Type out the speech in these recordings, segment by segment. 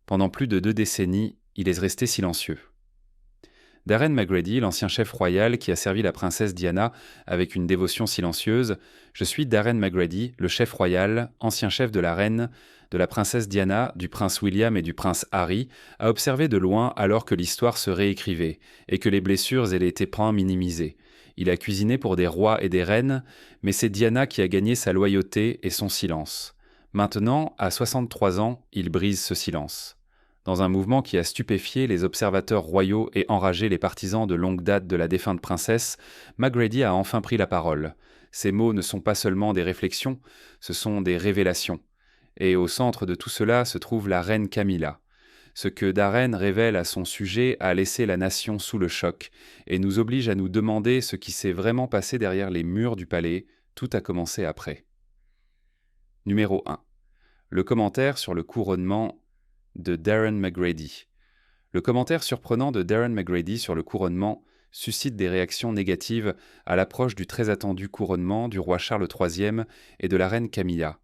Pendant plus de 2 décennies, il est resté silencieux. Darren McGrady, l'ancien chef royal qui a servi la princesse Diana avec une dévotion silencieuse. Je suis Darren McGrady, le chef royal, ancien chef de la reine, de la princesse Diana, du prince William et du prince Harry, a observé de loin alors que l'histoire se réécrivait et que les blessures et les tépeins minimisés. Il a cuisiné pour des rois et des reines, mais c'est Diana qui a gagné sa loyauté et son silence. Maintenant, à 63 ans, il brise ce silence. Dans un mouvement qui a stupéfié les observateurs royaux et enragé les partisans de longue date de la défunte princesse, McGrady a enfin pris la parole. Ces mots ne sont pas seulement des réflexions, ce sont des révélations. Et au centre de tout cela se trouve la reine Camilla. Ce que Darren révèle à son sujet a laissé la nation sous le choc et nous oblige à nous demander ce qui s'est vraiment passé derrière les murs du palais. Tout a commencé après. Numéro 1. Le commentaire sur le couronnement de Darren McGrady. Le commentaire surprenant de Darren McGrady sur le couronnement suscite des réactions négatives à l'approche du très attendu couronnement du roi Charles III et de la reine Camilla.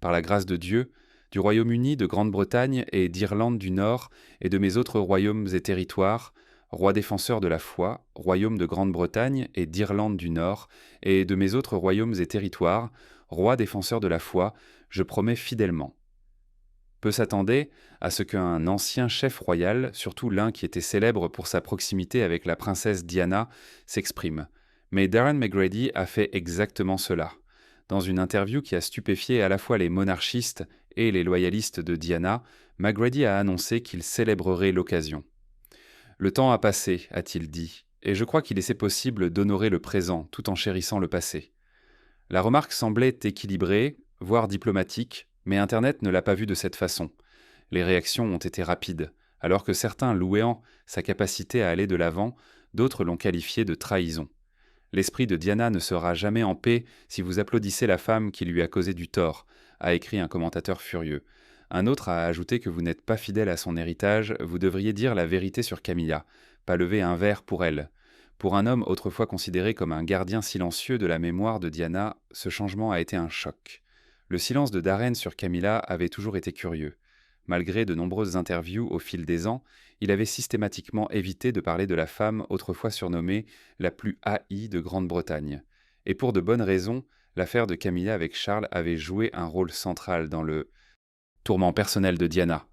Par la grâce de Dieu, du Royaume-Uni, de Grande-Bretagne et d'Irlande du Nord et de mes autres royaumes et territoires, roi défenseur de la foi, royaume de Grande-Bretagne et d'Irlande du Nord et de mes autres royaumes et territoires, roi défenseur de la foi, je promets fidèlement. Peu s'attendaient à ce qu'un ancien chef royal, surtout l'un qui était célèbre pour sa proximité avec la princesse Diana, s'exprime. Mais Darren McGrady a fait exactement cela. Dans une interview qui a stupéfié à la fois les monarchistes et les loyalistes de Diana, McGrady a annoncé qu'il célébrerait l'occasion. « Le temps a passé, a-t-il dit, et je crois qu'il est possible d'honorer le présent tout en chérissant le passé. » La remarque semblait équilibrée, voire diplomatique, mais Internet ne l'a pas vu de cette façon. Les réactions ont été rapides. Alors que certains louaient sa capacité à aller de l'avant, d'autres l'ont qualifié de trahison. L'esprit de Diana ne sera jamais en paix si vous applaudissez la femme qui lui a causé du tort, a écrit un commentateur furieux. Un autre a ajouté que vous n'êtes pas fidèle à son héritage, vous devriez dire la vérité sur Camilla, pas lever un verre pour elle. Pour un homme autrefois considéré comme un gardien silencieux de la mémoire de Diana, ce changement a été un choc. Le silence de Darren sur Camilla avait toujours été curieux. Malgré de nombreuses interviews au fil des ans, il avait systématiquement évité de parler de la femme autrefois surnommée la plus haïe de Grande-Bretagne. Et pour de bonnes raisons, l'affaire de Camilla avec Charles avait joué un rôle central dans le tourment personnel de Diana.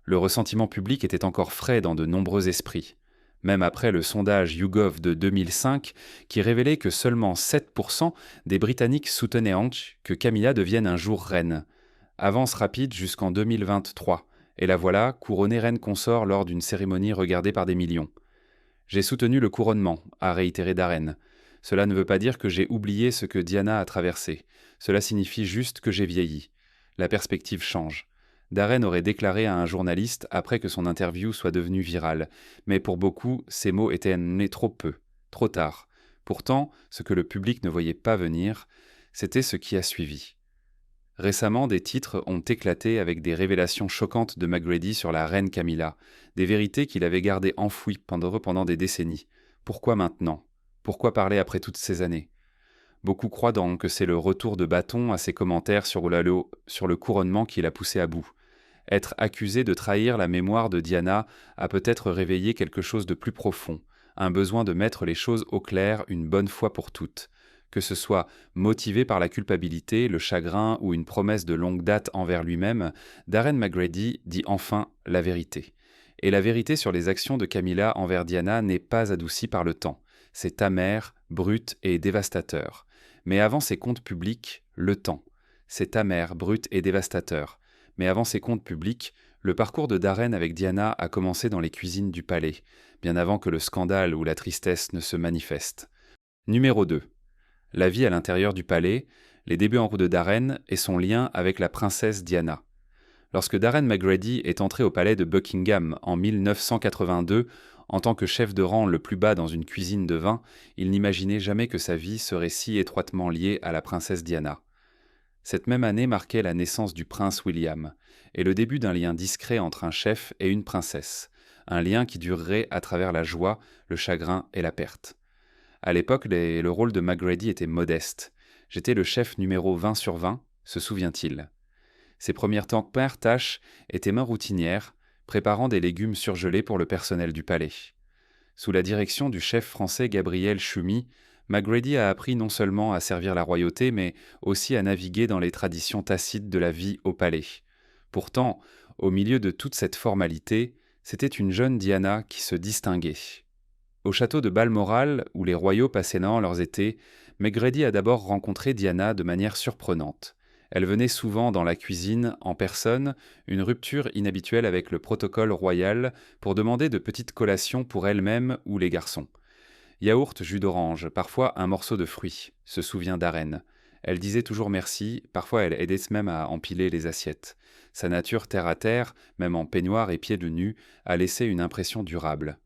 Le ressentiment public était encore frais dans de nombreux esprits. Même après le sondage YouGov de 2005, qui révélait que seulement 7% des Britanniques soutenaient que Camilla devienne un jour reine. Avance rapide jusqu'en 2023, et la voilà, couronnée reine consort lors d'une cérémonie regardée par des millions. « J'ai soutenu le couronnement », a réitéré Darren. « Cela ne veut pas dire que j'ai oublié ce que Diana a traversé. Cela signifie juste que j'ai vieilli. La perspective change. » Darren aurait déclaré à un journaliste après que son interview soit devenue virale. Mais pour beaucoup, ces mots étaient nés trop peu, trop tard. Pourtant, ce que le public ne voyait pas venir, c'était ce qui a suivi. Récemment, des titres ont éclaté avec des révélations choquantes de McGrady sur la reine Camilla, des vérités qu'il avait gardées enfouies pendant des décennies. Pourquoi maintenant ? Pourquoi parler après toutes ces années ? Beaucoup croient donc que c'est le retour de bâton à ses commentaires sur le couronnement qui l'a poussé à bout. Être accusé de trahir la mémoire de Diana a peut-être réveillé quelque chose de plus profond, un besoin de mettre les choses au clair une bonne fois pour toutes. Que ce soit motivé par la culpabilité, le chagrin ou une promesse de longue date envers lui-même, Darren McGrady dit enfin la vérité. Et la vérité sur les actions de Camilla envers Diana n'est pas adoucie par le temps. C'est amer, brut et dévastateur. Mais avant ses comptes publics, le temps. C'est amer, brut et dévastateur. Mais avant ses comptes publics, le parcours de Darren avec Diana a commencé dans les cuisines du palais, bien avant que le scandale ou la tristesse ne se manifestent. Numéro 2. La vie à l'intérieur du palais, les débuts en route de Darren et son lien avec la princesse Diana. Lorsque Darren McGrady est entré au palais de Buckingham en 1982, en tant que chef de rang le plus bas dans une cuisine de vin, il n'imaginait jamais que sa vie serait si étroitement liée à la princesse Diana. Cette même année marquait la naissance du prince William, et le début d'un lien discret entre un chef et une princesse, un lien qui durerait à travers la joie, le chagrin et la perte. À l'époque, le rôle de McGrady était modeste. J'étais le chef numéro 20 sur 20, se souvient-il. Ses premières tâches étaient moins routinières, préparant des légumes surgelés pour le personnel du palais. Sous la direction du chef français Gabriel Chumi, Macready a appris non seulement à servir la royauté, mais aussi à naviguer dans les traditions tacites de la vie au palais. Pourtant, au milieu de toute cette formalité, c'était une jeune Diana qui se distinguait. Au château de Balmoral, où les royaux passaient leurs étés, Macready a d'abord rencontré Diana de manière surprenante. Elle venait souvent dans la cuisine, en personne, une rupture inhabituelle avec le protocole royal, pour demander de petites collations pour elle-même ou les garçons. Yaourt, jus d'orange, parfois un morceau de fruit, se souvient Darren. Elle disait toujours merci, parfois elle aidait même à empiler les assiettes. Sa nature terre à terre, même en peignoir et pieds de nu, a laissé une impression durable.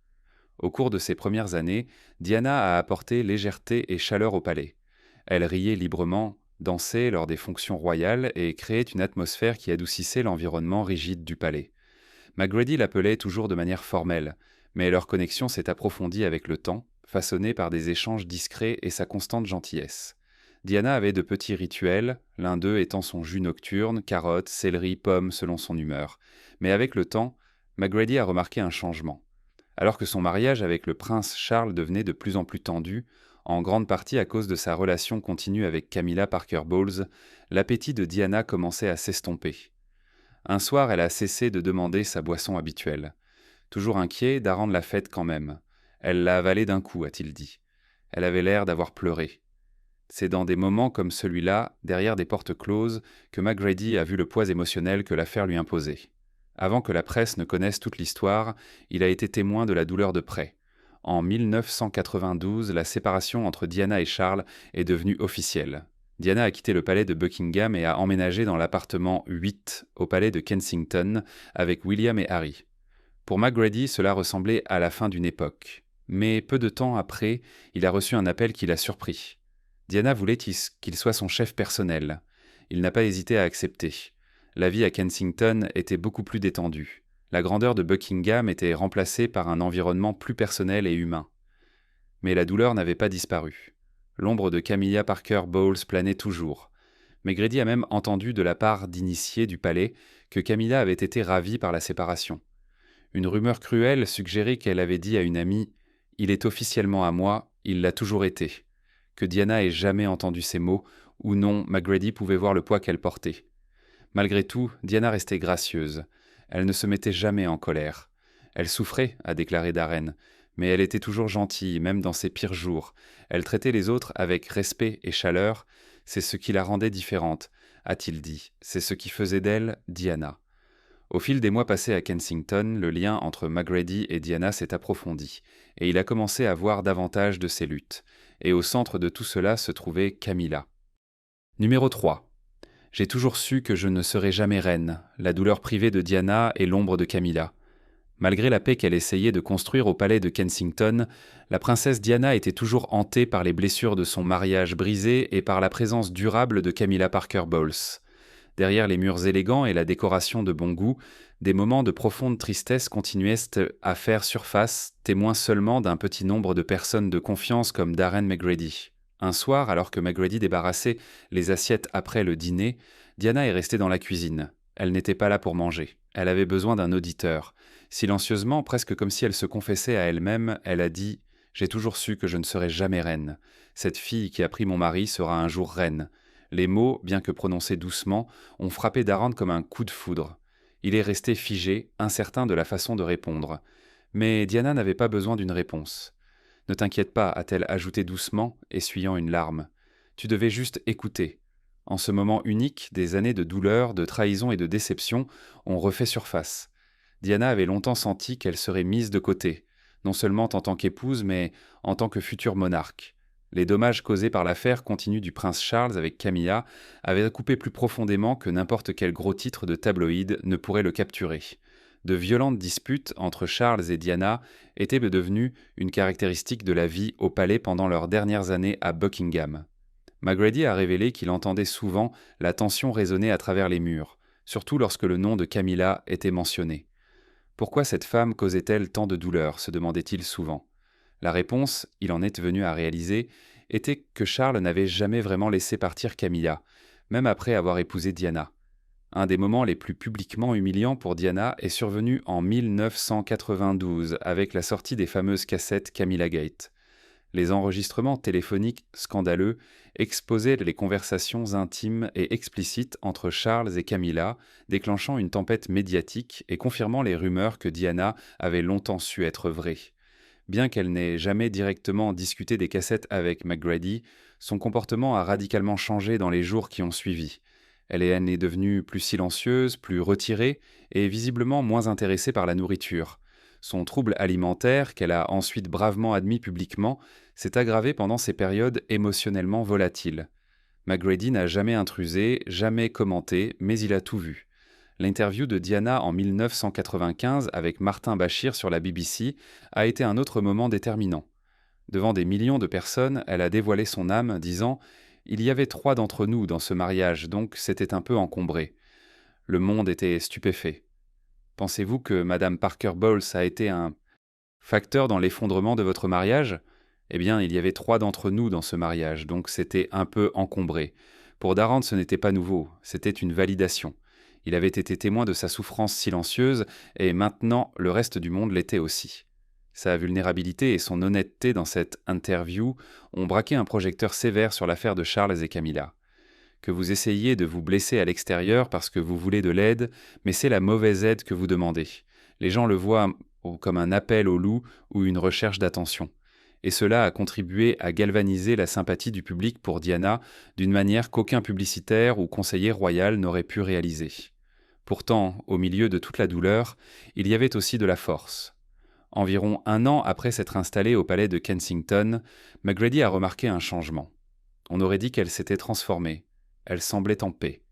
Au cours de ses premières années, Diana a apporté légèreté et chaleur au palais. Elle riait librement, dansait lors des fonctions royales et créait une atmosphère qui adoucissait l'environnement rigide du palais. Macready l'appelait toujours de manière formelle, mais leur connexion s'est approfondie avec le temps, façonnée par des échanges discrets et sa constante gentillesse. Diana avait de petits rituels, l'un d'eux étant son jus nocturne, carottes, céleri, pommes selon son humeur. Mais avec le temps, Macready a remarqué un changement. Alors que son mariage avec le prince Charles devenait de plus en plus tendu, en grande partie à cause de sa relation continue avec Camilla Parker Bowles, l'appétit de Diana commençait à s'estomper. Un soir, elle a cessé de demander sa boisson habituelle. Toujours inquiet d'arrendre la fête quand même. Elle l'a avalée d'un coup, a-t-il dit. Elle avait l'air d'avoir pleuré. C'est dans des moments comme celui-là, derrière des portes closes, que Macready a vu le poids émotionnel que l'affaire lui imposait. Avant que la presse ne connaisse toute l'histoire, il a été témoin de la douleur de près. En 1992, la séparation entre Diana et Charles est devenue officielle. Diana a quitté le palais de Buckingham et a emménagé dans l'appartement 8 au palais de Kensington avec William et Harry. Pour Macready, cela ressemblait à la fin d'une époque. Mais peu de temps après, il a reçu un appel qui l'a surpris. Diana voulait qu'il soit son chef personnel. Il n'a pas hésité à accepter. La vie à Kensington était beaucoup plus détendue. La grandeur de Buckingham était remplacée par un environnement plus personnel et humain. Mais la douleur n'avait pas disparu. L'ombre de Camilla Parker Bowles planait toujours. Macready a même entendu de la part d'initiés du palais que Camilla avait été ravie par la séparation. Une rumeur cruelle suggérait qu'elle avait dit à une amie « Il est officiellement à moi, il l'a toujours été », que Diana ait jamais entendu ces mots, ou non, Macready pouvait voir le poids qu'elle portait. Malgré tout, Diana restait gracieuse. Elle ne se mettait jamais en colère. Elle souffrait, a déclaré Darren, mais elle était toujours gentille, même dans ses pires jours. Elle traitait les autres avec respect et chaleur. C'est ce qui la rendait différente, a-t-il dit. C'est ce qui faisait d'elle Diana. Au fil des mois passés à Kensington, le lien entre Macready et Diana s'est approfondi, et il a commencé à voir davantage de ses luttes. Et au centre de tout cela se trouvait Camilla. Numéro 3. J'ai toujours su que je ne serais jamais reine, la douleur privée de Diana et l'ombre de Camilla. Malgré la paix qu'elle essayait de construire au palais de Kensington, la princesse Diana était toujours hantée par les blessures de son mariage brisé et par la présence durable de Camilla Parker Bowles. Derrière les murs élégants et la décoration de bon goût, des moments de profonde tristesse continuaient à faire surface, témoins seulement d'un petit nombre de personnes de confiance comme Darren Macready. Un soir, alors que Macready débarrassait les assiettes après le dîner, Diana est restée dans la cuisine. Elle n'était pas là pour manger. Elle avait besoin d'un auditeur. Silencieusement, presque comme si elle se confessait à elle-même, elle a dit « J'ai toujours su que je ne serais jamais reine. Cette fille qui a pris mon mari sera un jour reine. » Les mots, bien que prononcés doucement, ont frappé Darren comme un coup de foudre. Il est resté figé, incertain de la façon de répondre. Mais Diana n'avait pas besoin d'une réponse. « Ne t'inquiète pas, a-t-elle ajouté doucement, essuyant une larme. Tu devais juste écouter. » En ce moment unique, des années de douleur, de trahison et de déception ont refait surface. Diana avait longtemps senti qu'elle serait mise de côté, non seulement en tant qu'épouse, mais en tant que future monarque. Les dommages causés par l'affaire continue du prince Charles avec Camilla avaient coupé plus profondément que n'importe quel gros titre de tabloïd ne pourrait le capturer. De violentes disputes entre Charles et Diana étaient devenues une caractéristique de la vie au palais pendant leurs dernières années à Buckingham. Macready a révélé qu'il entendait souvent la tension résonner à travers les murs, surtout lorsque le nom de Camilla était mentionné. Pourquoi cette femme causait-elle tant de douleur, se demandait-il souvent. La réponse, il en est venu à réaliser, était que Charles n'avait jamais vraiment laissé partir Camilla, même après avoir épousé Diana. Un des moments les plus publiquement humiliants pour Diana est survenu en 1992 avec la sortie des fameuses cassettes Camilla Gate. Les enregistrements téléphoniques scandaleux exposaient les conversations intimes et explicites entre Charles et Camilla, déclenchant une tempête médiatique et confirmant les rumeurs que Diana avait longtemps su être vraies. Bien qu'elle n'ait jamais directement discuté des cassettes avec McGrady, son comportement a radicalement changé dans les jours qui ont suivi. Elle est devenue plus silencieuse, plus retirée et visiblement moins intéressée par la nourriture. Son trouble alimentaire, qu'elle a ensuite bravement admis publiquement, s'est aggravé pendant ces périodes émotionnellement volatiles. McGrady n'a jamais intrusé, jamais commenté, mais il a tout vu. L'interview de Diana en 1995 avec Martin Bashir sur la BBC a été un autre moment déterminant. Devant des millions de personnes, elle a dévoilé son âme, disant « Il y avait 3 d'entre nous dans ce mariage, donc c'était un peu encombré. Le monde était stupéfait. Pensez-vous que Madame Parker Bowles a été un facteur dans l'effondrement de votre mariage ? Eh bien, il y avait 3 d'entre nous dans ce mariage, donc c'était un peu encombré. Pour Darrant, ce n'était pas nouveau, c'était une validation. Il avait été témoin de sa souffrance silencieuse, et maintenant le reste du monde l'était aussi. Sa vulnérabilité et son honnêteté dans cette interview ont braqué un projecteur sévère sur l'affaire de Charles et Camilla. Que vous essayiez de vous blesser à l'extérieur parce que vous voulez de l'aide, mais c'est la mauvaise aide que vous demandez. Les gens le voient comme un appel au loup ou une recherche d'attention. Et cela a contribué à galvaniser la sympathie du public pour Diana d'une manière qu'aucun publicitaire ou conseiller royal n'aurait pu réaliser. Pourtant, au milieu de toute la douleur, il y avait aussi de la force. Environ 1 an après s'être installée au palais de Kensington, McGrady a remarqué un changement. On aurait dit qu'elle s'était transformée. Elle semblait en paix.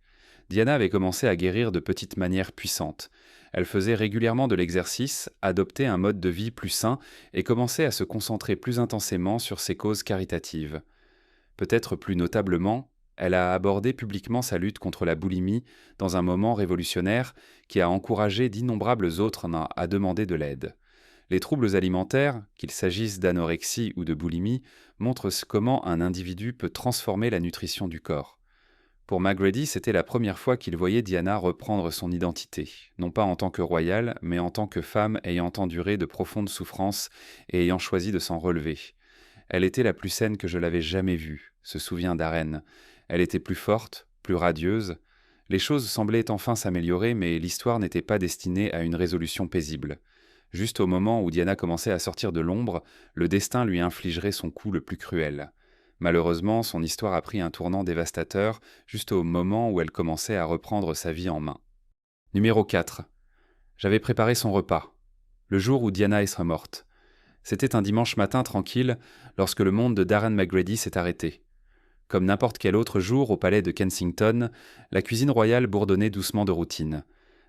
Diana avait commencé à guérir de petites manières puissantes. Elle faisait régulièrement de l'exercice, adoptait un mode de vie plus sain et commençait à se concentrer plus intensément sur ses causes caritatives. Peut-être plus notablement, elle a abordé publiquement sa lutte contre la boulimie dans un moment révolutionnaire qui a encouragé d'innombrables autres à demander de l'aide. Les troubles alimentaires, qu'il s'agisse d'anorexie ou de boulimie, montrent comment un individu peut transformer la nutrition du corps. Pour McGrady, c'était la première fois qu'il voyait Diana reprendre son identité, non pas en tant que royale, mais en tant que femme ayant enduré de profondes souffrances et ayant choisi de s'en relever. Elle était la plus saine que je l'avais jamais vue, se souvient Darren. Elle était plus forte, plus radieuse. Les choses semblaient enfin s'améliorer, mais l'histoire n'était pas destinée à une résolution paisible. Juste au moment où Diana commençait à sortir de l'ombre, le destin lui infligerait son coup le plus cruel. Malheureusement, son histoire a pris un tournant dévastateur juste au moment où elle commençait à reprendre sa vie en main. Numéro 4. J'avais préparé son repas. Le jour où Diana sera morte. C'était un dimanche matin tranquille lorsque le monde de Darren McGrady s'est arrêté. Comme n'importe quel autre jour au palais de Kensington, la cuisine royale bourdonnait doucement de routine.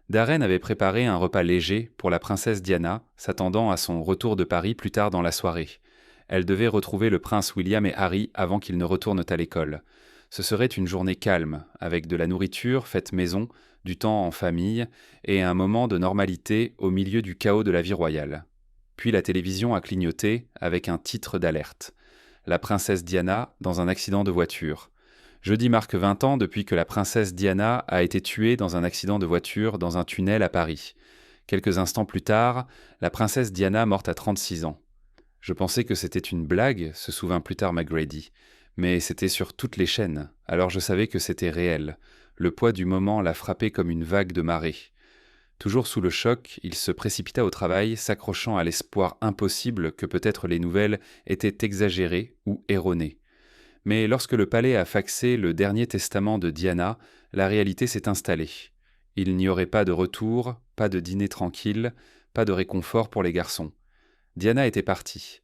Darren avait préparé un repas léger pour la princesse Diana, s'attendant à son retour de Paris plus tard dans la soirée. Elle devait retrouver le prince William et Harry avant qu'ils ne retournent à l'école. Ce serait une journée calme, avec de la nourriture faite maison, du temps en famille et un moment de normalité au milieu du chaos de la vie royale. Puis la télévision a clignoté avec un titre d'alerte. La princesse Diana dans un accident de voiture. Jeudi marque 20 ans depuis que la princesse Diana a été tuée dans un accident de voiture dans un tunnel à Paris. Quelques instants plus tard, la princesse Diana morte à 36 ans. Je pensais que c'était une blague, se souvint plus tard McGrady, mais c'était sur toutes les chaînes, alors je savais que c'était réel. Le poids du moment l'a frappé comme une vague de marée. Toujours sous le choc, il se précipita au travail, s'accrochant à l'espoir impossible que peut-être les nouvelles étaient exagérées ou erronées. Mais lorsque le palais a faxé le dernier testament de Diana, la réalité s'est installée. Il n'y aurait pas de retour, pas de dîner tranquille, pas de réconfort pour les garçons. Diana était partie.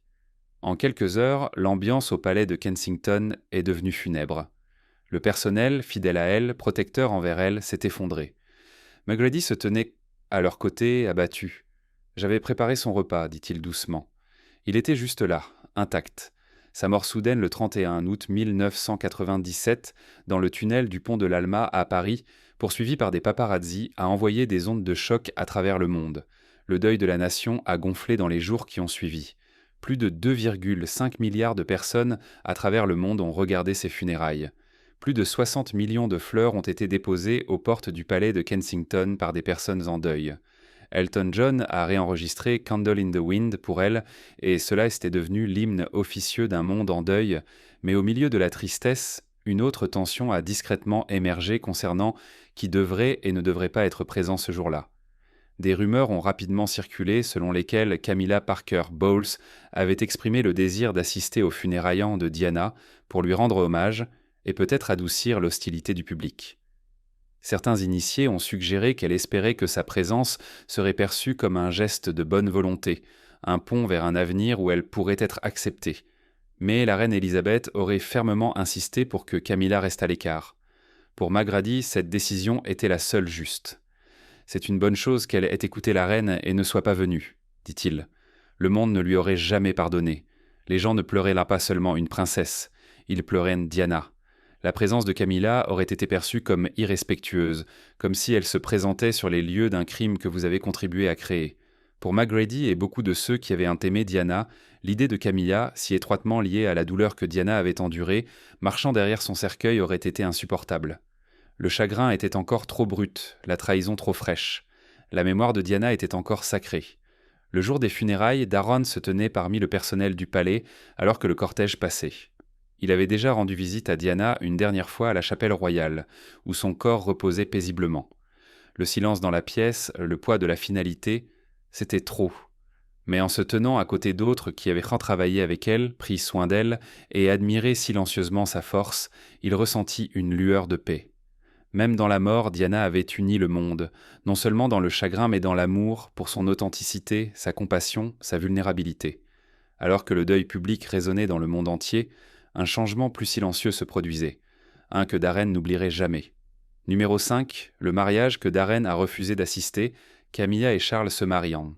En quelques heures, l'ambiance au palais de Kensington est devenue funèbre. Le personnel, fidèle à elle, protecteur envers elle, s'est effondré. McGrady se tenait à leur côté, abattu. « J'avais préparé son repas, dit-il doucement. Il était juste là, intact. Sa mort soudaine le 31 août 1997, dans le tunnel du pont de l'Alma à Paris, poursuivi par des paparazzis, a envoyé des ondes de choc à travers le monde. Le deuil de la nation a gonflé dans les jours qui ont suivi. Plus de 2,5 milliards de personnes à travers le monde ont regardé ses funérailles. plus de 60 millions de fleurs ont été déposées aux portes du palais de Kensington par des personnes en deuil. Elton John a réenregistré Candle in the Wind pour elle, et cela était devenu l'hymne officieux d'un monde en deuil, mais au milieu de la tristesse, une autre tension a discrètement émergé concernant qui devrait et ne devrait pas être présent ce jour-là. Des rumeurs ont rapidement circulé selon lesquelles Camilla Parker Bowles avait exprimé le désir d'assister aux funérailles de Diana pour lui rendre hommage et peut-être adoucir l'hostilité du public. Certains initiés ont suggéré qu'elle espérait que sa présence serait perçue comme un geste de bonne volonté, un pont vers un avenir où elle pourrait être acceptée. Mais la reine Élisabeth aurait fermement insisté pour que Camilla reste à l'écart. Pour Magrady, cette décision était la seule juste. « C'est une bonne chose qu'elle ait écouté la reine et ne soit pas venue, » dit-il. Le monde ne lui aurait jamais pardonné. Les gens ne pleuraient là pas seulement une princesse, ils pleuraient Diana. La présence de Camilla aurait été perçue comme irrespectueuse, comme si elle se présentait sur les lieux d'un crime que vous avez contribué à créer. Pour Magrady et beaucoup de ceux qui avaient aimé Diana, l'idée de Camilla, si étroitement liée à la douleur que Diana avait endurée, marchant derrière son cercueil aurait été insupportable. Le chagrin était encore trop brut, la trahison trop fraîche. La mémoire de Diana était encore sacrée. Le jour des funérailles, Darren se tenait parmi le personnel du palais alors que le cortège passait. Il avait déjà rendu visite à Diana une dernière fois à la chapelle royale, où son corps reposait paisiblement. Le silence dans la pièce, le poids de la finalité, c'était trop. Mais en se tenant à côté d'autres qui avaient retravaillé avec elle, pris soin d'elle et admiré silencieusement sa force, il ressentit une lueur de paix. Même dans la mort, Diana avait uni le monde, non seulement dans le chagrin mais dans l'amour, pour son authenticité, sa compassion, sa vulnérabilité. Alors que le deuil public résonnait dans le monde entier, un changement plus silencieux se produisait, un que Darren n'oublierait jamais. Numéro 5, le mariage que Darren a refusé d'assister, Camilla et Charles se marient.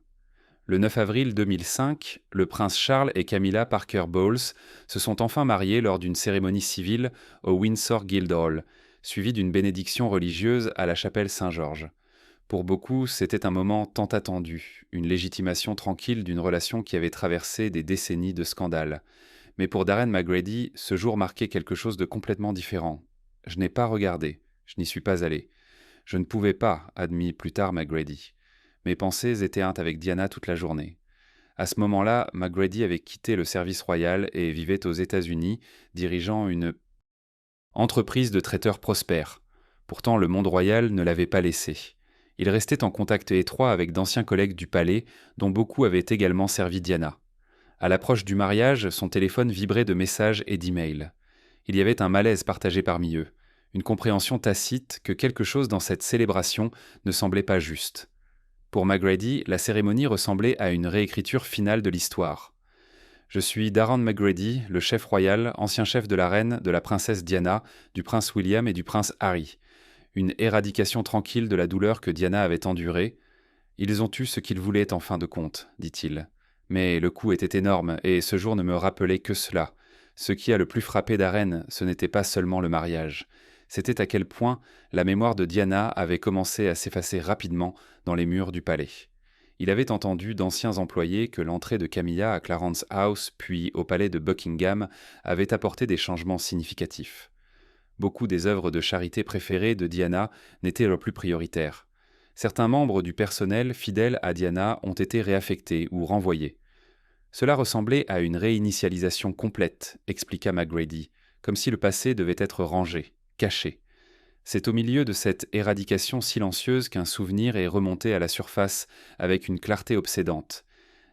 Le 9 avril 2005, le prince Charles et Camilla Parker Bowles se sont enfin mariés lors d'une cérémonie civile au Windsor Guildhall, suivie d'une bénédiction religieuse à la chapelle Saint-Georges. Pour beaucoup, c'était un moment tant attendu, une légitimation tranquille d'une relation qui avait traversé des décennies de scandales. Mais pour Darren Magrady, ce jour marquait quelque chose de complètement différent. « Je n'ai pas regardé, je n'y suis pas allé. Je ne pouvais pas, admis plus tard Magrady. Mes pensées étaient avec Diana toute la journée. » À ce moment-là, Magrady avait quitté le service royal et vivait aux États-Unis, dirigeant une entreprise de traiteurs prospères. Pourtant, le monde royal ne l'avait pas laissé. Il restait en contact étroit avec d'anciens collègues du palais, dont beaucoup avaient également servi Diana. À l'approche du mariage, son téléphone vibrait de messages et d'emails. Il y avait un malaise partagé parmi eux, une compréhension tacite que quelque chose dans cette célébration ne semblait pas juste. Pour Magrady, la cérémonie ressemblait à une réécriture finale de l'histoire. « Je suis Darren Magrady, le chef royal, ancien chef de la reine, de la princesse Diana, du prince William et du prince Harry. Une éradication tranquille de la douleur que Diana avait endurée. Ils ont eu ce qu'ils voulaient en fin de compte, dit-il. Mais le coup était énorme, et ce jour ne me rappelait que cela. Ce qui a le plus frappé Darren, ce n'était pas seulement le mariage. C'était à quel point la mémoire de Diana avait commencé à s'effacer rapidement dans les murs du palais. Il avait entendu d'anciens employés que l'entrée de Camilla à Clarence House, puis au palais de Buckingham, avait apporté des changements significatifs. Beaucoup des œuvres de charité préférées de Diana n'étaient leur plus prioritaires. Certains membres du personnel fidèles à Diana ont été réaffectés ou renvoyés. Cela ressemblait à une réinitialisation complète, expliqua Magrady, comme si le passé devait être rangé, caché. C'est au milieu de cette éradication silencieuse qu'un souvenir est remonté à la surface avec une clarté obsédante.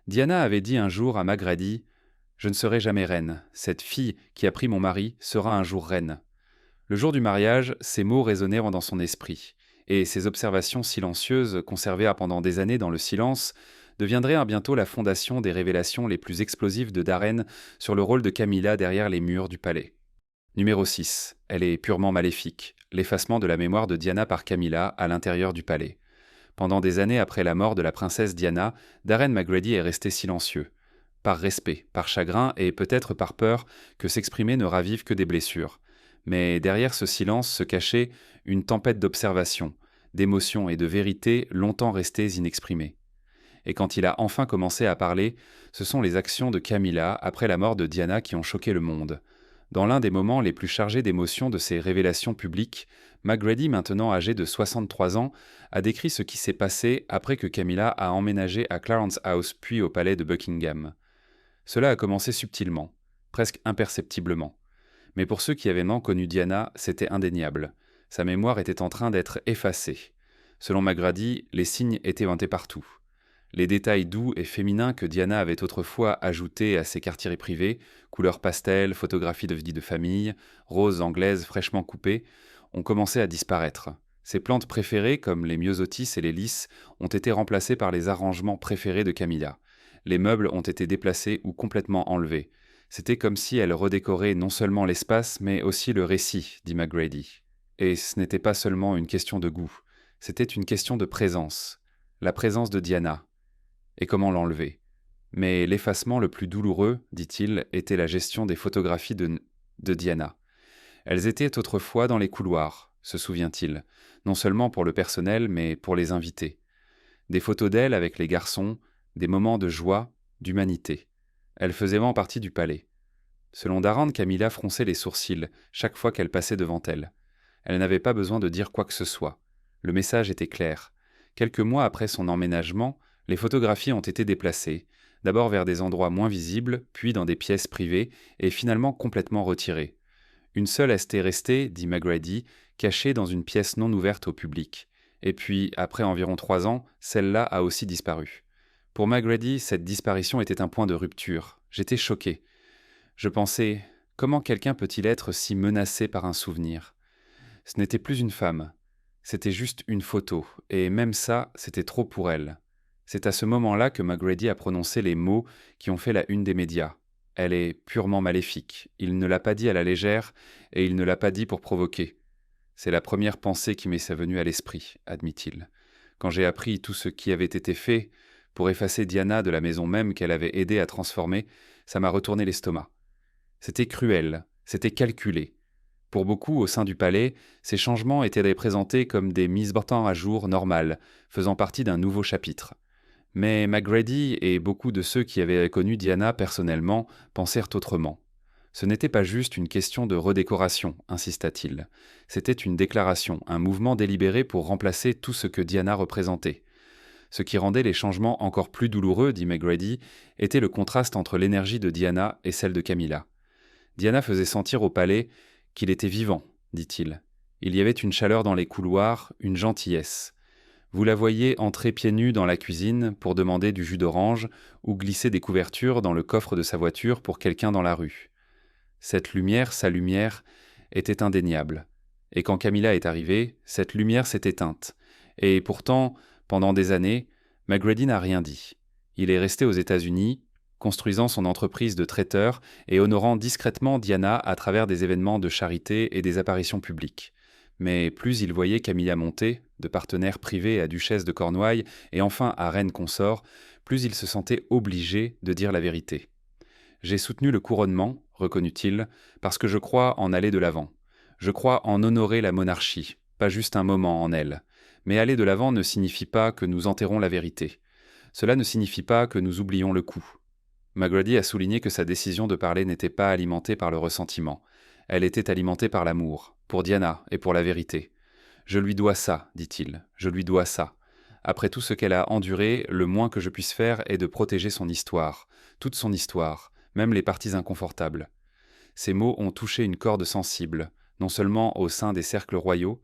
Diana avait dit un jour à Magrady « Je ne serai jamais reine. Cette fille qui a pris mon mari sera un jour reine. » Le jour du mariage, ces mots résonnèrent dans son esprit, et ces observations silencieuses, conservées pendant des années dans le silence, deviendraient bientôt la fondation des révélations les plus explosives de Darren sur le rôle de Camilla derrière les murs du palais. Numéro 6. Elle est purement maléfique. L'effacement de la mémoire de Diana par Camilla à l'intérieur du palais. Pendant des années après la mort de la princesse Diana, Darren Magrady est resté silencieux. Par respect, par chagrin et peut-être par peur que s'exprimer ne ravive que des blessures. Mais derrière ce silence se cachait une tempête d'observations, d'émotions et de vérités longtemps restées inexprimées. Et quand il a enfin commencé à parler, ce sont les actions de Camilla après la mort de Diana qui ont choqué le monde. Dans l'un des moments les plus chargés d'émotions de ses révélations publiques, McGrady, maintenant âgé de 63 ans, a décrit ce qui s'est passé après que Camilla a emménagé à Clarence House puis au palais de Buckingham. Cela a commencé subtilement, presque imperceptiblement. Mais pour ceux qui avaient non connu Diana, c'était indéniable. Sa mémoire était en train d'être effacée. Selon McGrady, les signes étaient vantés partout. Les détails doux et féminins que Diana avait autrefois ajoutés à ses quartiers privés, couleurs pastel, photographies de vie de famille, roses anglaises fraîchement coupées, ont commencé à disparaître. Ses plantes préférées, comme les myosotis et les lys, ont été remplacées par les arrangements préférés de Camilla. Les meubles ont été déplacés ou complètement enlevés. C'était comme si elle redécorait non seulement l'espace, mais aussi le récit, dit McGrady. Et ce n'était pas seulement une question de goût, c'était une question de présence. La présence de Diana. Et comment l'enlever? Mais l'effacement le plus douloureux, dit-il, était la gestion des photographies de Diana. Elles étaient autrefois dans les couloirs, se souvient-il, non seulement pour le personnel, mais pour les invités. Des photos d'elle avec les garçons, des moments de joie, d'humanité. Elle faisait vraiment partie du palais. Selon Darren, Camilla fronçait les sourcils chaque fois qu'elle passait devant elle. Elle n'avait pas besoin de dire quoi que ce soit. Le message était clair. Quelques mois après son emménagement, les photographies ont été déplacées, d'abord vers des endroits moins visibles, puis dans des pièces privées, et finalement complètement retirées. Une seule était restée, dit McGrady, cachée dans une pièce non ouverte au public. Et puis, après environ 3 ans, celle-là a aussi disparu. Pour McGrady, cette disparition était un point de rupture. J'étais choqué. Je pensais, comment quelqu'un peut-il être si menacé par un souvenir? Ce n'était plus une femme. C'était juste une photo, et même ça, c'était trop pour elle. C'est à ce moment-là que McGrady a prononcé les mots qui ont fait la une des médias. Elle est purement maléfique. Il ne l'a pas dit à la légère, et il ne l'a pas dit pour provoquer. C'est la première pensée qui m'est venue à l'esprit, admit-il. Quand j'ai appris tout ce qui avait été fait pour effacer Diana de la maison même qu'elle avait aidé à transformer, ça m'a retourné l'estomac. C'était cruel, c'était calculé. Pour beaucoup, au sein du palais, ces changements étaient représentés comme des mises portant à jour normales, faisant partie d'un nouveau chapitre. Mais McGrady et beaucoup de ceux qui avaient connu Diana personnellement pensèrent autrement. Ce n'était pas juste une question de redécoration, insista-t-il. C'était une déclaration, un mouvement délibéré pour remplacer tout ce que Diana représentait. Ce qui rendait les changements encore plus douloureux, dit McGrady, était le contraste entre l'énergie de Diana et celle de Camilla. Diana faisait sentir au palais qu'il était vivant, dit-il. Il y avait une chaleur dans les couloirs, une gentillesse. Vous la voyez entrer pieds nus dans la cuisine pour demander du jus d'orange ou glisser des couvertures dans le coffre de sa voiture pour quelqu'un dans la rue. Cette lumière, sa lumière, était indéniable. Et quand Camilla est arrivée, cette lumière s'est éteinte. Et pourtant, pendant des années, McGrady n'a rien dit. Il est resté aux États-Unis, construisant son entreprise de traiteur et honorant discrètement Diana à travers des événements de charité et des apparitions publiques. Mais plus il voyait Camilla monter, de partenaire privé à duchesse de Cornouailles et enfin à reine consort, plus il se sentait obligé de dire la vérité. « J'ai soutenu le couronnement, reconnut-il, parce que je crois en aller de l'avant. Je crois en honorer la monarchie, pas juste un moment en elle. Mais aller de l'avant ne signifie pas que nous enterrons la vérité. Cela ne signifie pas que nous oublions le coup. » McGrady a souligné que sa décision de parler n'était pas alimentée par le ressentiment. Elle était alimentée par l'amour, pour Diana et pour la vérité. « Je lui dois ça, dit-il, je lui dois ça. Après tout ce qu'elle a enduré, le moins que je puisse faire est de protéger son histoire, toute son histoire, même les parties inconfortables. » Ces mots ont touché une corde sensible, non seulement au sein des cercles royaux,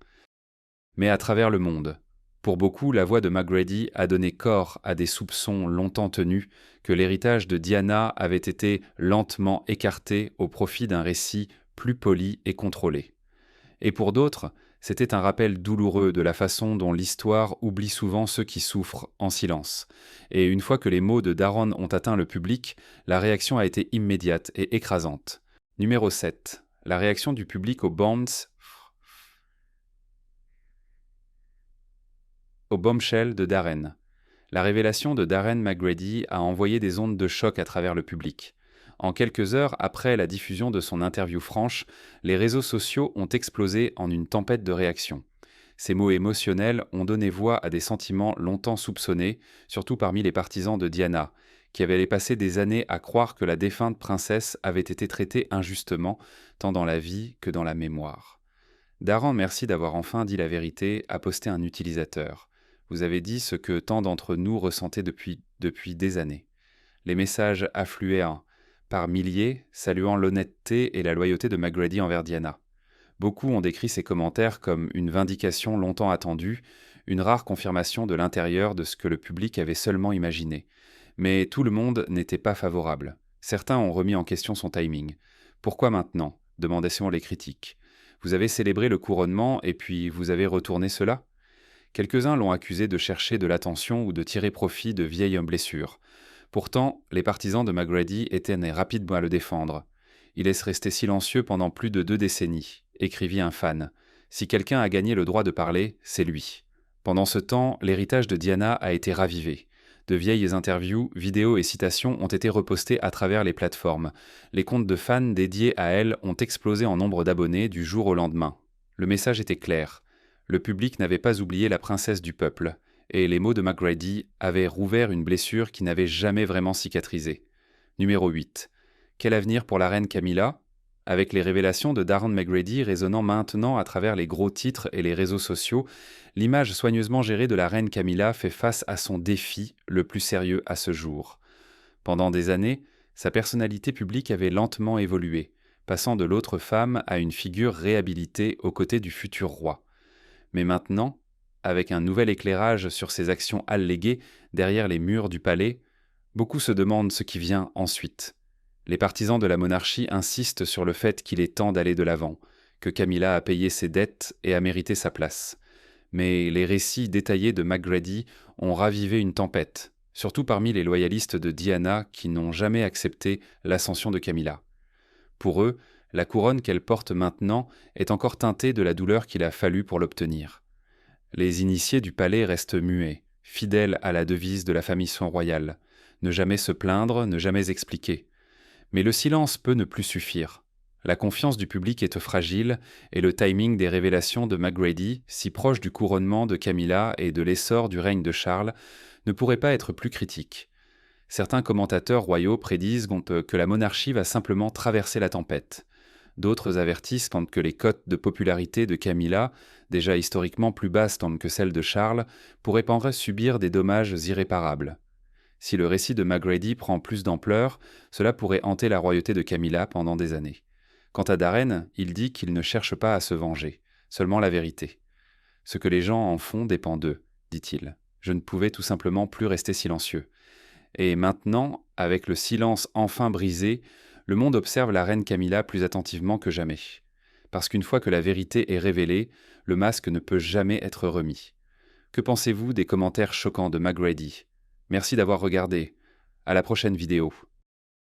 mais à travers le monde. Pour beaucoup, la voix de McGrady a donné corps à des soupçons longtemps tenus que l'héritage de Diana avait été lentement écarté au profit d'un récit plus poli et contrôlé. Et pour d'autres, c'était un rappel douloureux de la façon dont l'histoire oublie souvent ceux qui souffrent en silence. Et une fois que les mots de Darren ont atteint le public, la réaction a été immédiate et écrasante. Numéro 7. La réaction du public au bombshell de Darren. La révélation de Darren McGrady a envoyé des ondes de choc à travers le public. En quelques heures après la diffusion de son interview franche, les réseaux sociaux ont explosé en une tempête de réactions. Ces mots émotionnels ont donné voix à des sentiments longtemps soupçonnés, surtout parmi les partisans de Diana, qui avaient passé des années à croire que la défunte princesse avait été traitée injustement, tant dans la vie que dans la mémoire. Darren, merci d'avoir enfin dit la vérité, a posté un utilisateur. Vous avez dit ce que tant d'entre nous ressentaient depuis des années. Les messages affluaient par milliers, saluant l'honnêteté et la loyauté de McGrady envers Diana. Beaucoup ont décrit ces commentaires comme une vindication longtemps attendue, une rare confirmation de l'intérieur de ce que le public avait seulement imaginé. Mais tout le monde n'était pas favorable. Certains ont remis en question son timing. « Pourquoi maintenant ?» demandaient les critiques. « Vous avez célébré le couronnement et puis vous avez retourné cela ?» Quelques-uns l'ont accusé de chercher de l'attention ou de tirer profit de vieilles blessures. Pourtant, les partisans de McGrady étaient rapides à le défendre. « Il laisse rester silencieux pendant plus de 2 décennies », écrivit un fan. « Si quelqu'un a gagné le droit de parler, c'est lui. » Pendant ce temps, l'héritage de Diana a été ravivé. De vieilles interviews, vidéos et citations ont été repostées à travers les plateformes. Les comptes de fans dédiés à elle ont explosé en nombre d'abonnés du jour au lendemain. Le message était clair. Le public n'avait pas oublié la princesse du peuple, et les mots de McGrady avaient rouvert une blessure qui n'avait jamais vraiment cicatrisé. Numéro 8. Quel avenir pour la reine Camilla ? Avec les révélations de Darren McGrady résonnant maintenant à travers les gros titres et les réseaux sociaux, l'image soigneusement gérée de la reine Camilla fait face à son défi le plus sérieux à ce jour. Pendant des années, sa personnalité publique avait lentement évolué, passant de l'autre femme à une figure réhabilitée aux côtés du futur roi. Mais maintenant, avec un nouvel éclairage sur ses actions alléguées derrière les murs du palais, beaucoup se demandent ce qui vient ensuite. Les partisans de la monarchie insistent sur le fait qu'il est temps d'aller de l'avant, que Camilla a payé ses dettes et a mérité sa place. Mais les récits détaillés de McGrady ont ravivé une tempête, surtout parmi les loyalistes de Diana qui n'ont jamais accepté l'ascension de Camilla. Pour eux, la couronne qu'elle porte maintenant est encore teintée de la douleur qu'il a fallu pour l'obtenir. Les initiés du palais restent muets, fidèles à la devise de la famille royale, ne jamais se plaindre, ne jamais expliquer. Mais le silence peut ne plus suffire. La confiance du public est fragile et le timing des révélations de McGrady, si proche du couronnement de Camilla et de l'essor du règne de Charles, ne pourrait pas être plus critique. Certains commentateurs royaux prédisent que la monarchie va simplement traverser la tempête. D'autres avertissent que les cotes de popularité de Camilla, déjà historiquement plus basses que celles de Charles, pourraient subir des dommages irréparables. Si le récit de McGrady prend plus d'ampleur, cela pourrait hanter la royauté de Camilla pendant des années. Quant à Darren, il dit qu'il ne cherche pas à se venger, seulement la vérité. Ce que les gens en font dépend d'eux, dit-il. Je ne pouvais tout simplement plus rester silencieux. Et maintenant, avec le silence enfin brisé, le monde observe la reine Camilla plus attentivement que jamais. Parce qu'une fois que la vérité est révélée, le masque ne peut jamais être remis. Que pensez-vous des commentaires choquants de McGrady ? Merci d'avoir regardé. À la prochaine vidéo.